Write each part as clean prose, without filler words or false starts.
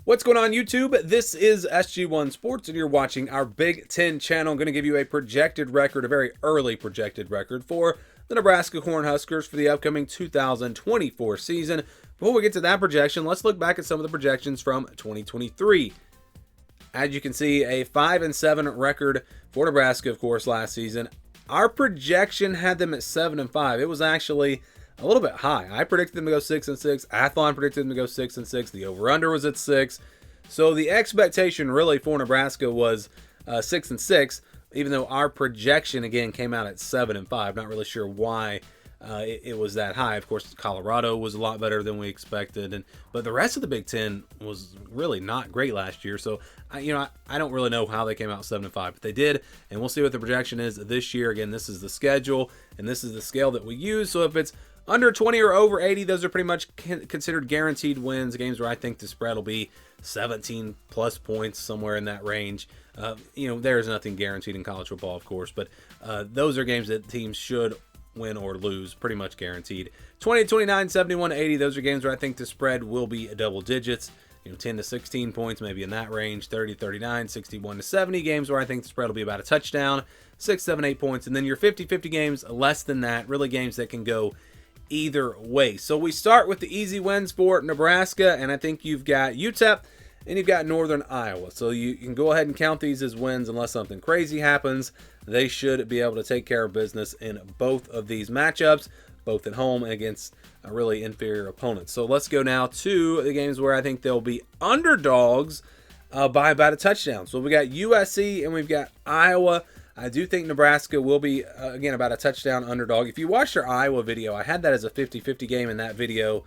What's going on YouTube? This is SG1 Sports and you're watching our Big Ten channel. I'm going to give you a projected record, a very early projected record for the Nebraska Cornhuskers for the upcoming 2024 season. Before we get to that projection, let's look back at some of the projections from 2023. As you can see, a 5-7 record for Nebraska, of course, last season. Our projection had them at 7-5. It was actually a little bit high. I predicted them to go 6-6. Athlon predicted them to go 6-6. The over/under was at 6. So the expectation really for Nebraska was 6-6, even though our projection again came out at 7-5. Not really sure why it was that high. Of course, Colorado was a lot better than we expected, but the rest of the Big Ten was really not great last year. So I don't really know how they came out 7-5, but they did, and we'll see what the projection is this year. Again, this is the schedule, and this is the scale that we use. So if it's under 20 or over 80, those are pretty much considered guaranteed wins. Games where I think the spread will be 17 plus points, somewhere in that range. There's nothing guaranteed in college football, of course, but those are games that teams should win or lose, pretty much guaranteed. 20-29, 71-80, those are games where I think the spread will be double digits. 10 to 16 points, maybe in that range. 30-39, 61-70, games where I think the spread will be about a touchdown. 6, 7, 8 points. And then your 50-50 games, less than that, really games that can go either way. So we start with the easy wins for Nebraska, and I think you've got UTEP and you've got Northern Iowa. So you can go ahead and count these as wins unless something crazy happens. They should be able to take care of business in both of these matchups, both at home and against really inferior opponents. So let's go now to the games where I think they'll be underdogs by about a touchdown. So we got USC and we've got Iowa. I do think Nebraska will be, again, about a touchdown underdog. If you watched our Iowa video, I had that as a 50-50 game in that video,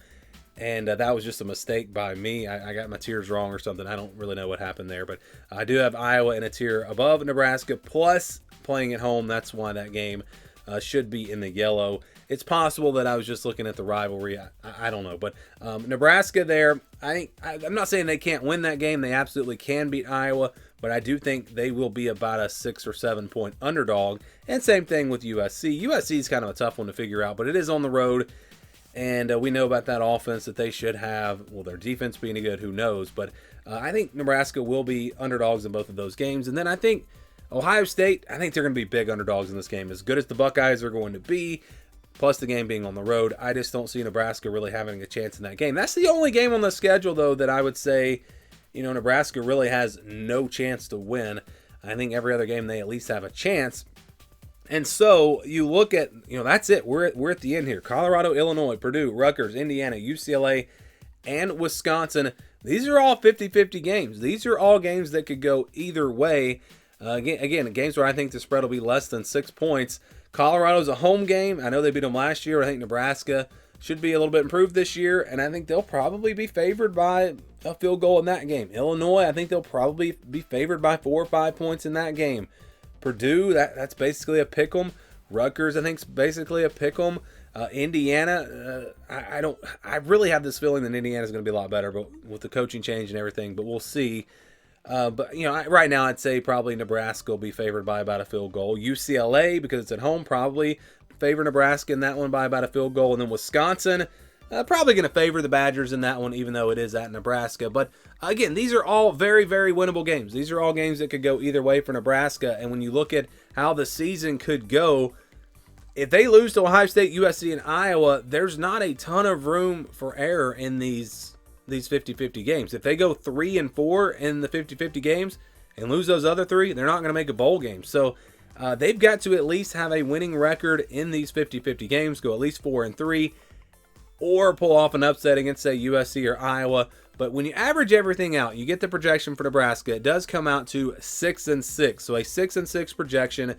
and that was just a mistake by me. I got my tiers wrong or something. I don't really know what happened there, but I do have Iowa in a tier above Nebraska, plus playing at home. That's why that game should be in the yellow. It's possible that I was just looking at the rivalry. I don't know, but Nebraska there, I'm not saying they can't win that game. They absolutely can beat Iowa, but I do think they will be about a 6 or 7 point underdog. And same thing with USC. USC is kind of a tough one to figure out, but it is on the road, and we know about that offense that they should have. Well, their defense being good, who knows? But I think Nebraska will be underdogs in both of those games. And then I think Ohio State, I think they're going to be big underdogs in this game. As good as the Buckeyes are going to be, plus the game being on the road, I just don't see Nebraska really having a chance in that game. That's the only game on the schedule, though, that I would say, Nebraska really has no chance to win. I think every other game they at least have a chance. And so you look at, that's it. We're at the end here. Colorado, Illinois, Purdue, Rutgers, Indiana, UCLA, and Wisconsin. These are all 50-50 games. These are all games that could go either way. Again, games where I think the spread will be less than 6 points. Colorado's a home game. I know they beat them last year. I think Nebraska should be a little bit improved this year, and I think they'll probably be favored by a field goal in that game. Illinois, I think they'll probably be favored by 4 or 5 points in that game. Purdue, that's basically a pick 'em. Rutgers, I think, is basically a pick 'em. Indiana, I really have this feeling that Indiana's going to be a lot better, but with the coaching change and everything, but we'll see. Right now I'd say probably Nebraska will be favored by about a field goal. UCLA, because it's at home, probably favor Nebraska in that one by about a field goal. And then Wisconsin, probably going to favor the Badgers in that one, even though it is at Nebraska. But again, these are all very, very winnable games. These are all games that could go either way for Nebraska. And when you look at how the season could go, if they lose to Ohio State, USC, and Iowa, there's not a ton of room for error in these 50-50 games. If they go 3-4 in the 50-50 games and lose those other 3, they're not going to make a bowl game. So they've got to at least have a winning record in these 50-50 games, go at least 4-3, or pull off an upset against, say, USC or Iowa. But when you average everything out, you get the projection for Nebraska. It does come out to 6-6. So a 6-6 projection.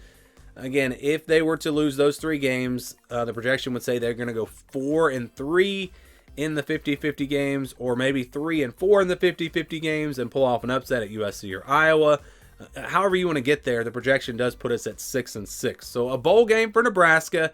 Again, if they were to lose those 3 games, the projection would say they're going to go 4-3 in the 50-50 games, or maybe 3-4 in the 50-50 games and pull off an upset at USC or Iowa. However you want to get there, the projection does put us at 6-6. So a bowl game for Nebraska.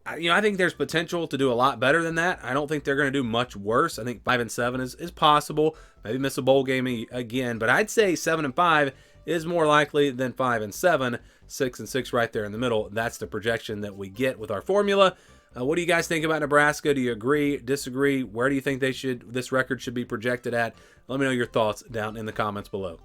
I think there's potential to do a lot better than that. I don't think they're going to do much worse. I think 5-7 is possible. Maybe miss a bowl game again, but I'd say 7-5 is more likely than 5-7. 6-6 right there in the middle. That's the projection that we get with our formula. What do you guys think about Nebraska? Do you agree, disagree? Where do you think this record should be projected at? Let me know your thoughts down in the comments below.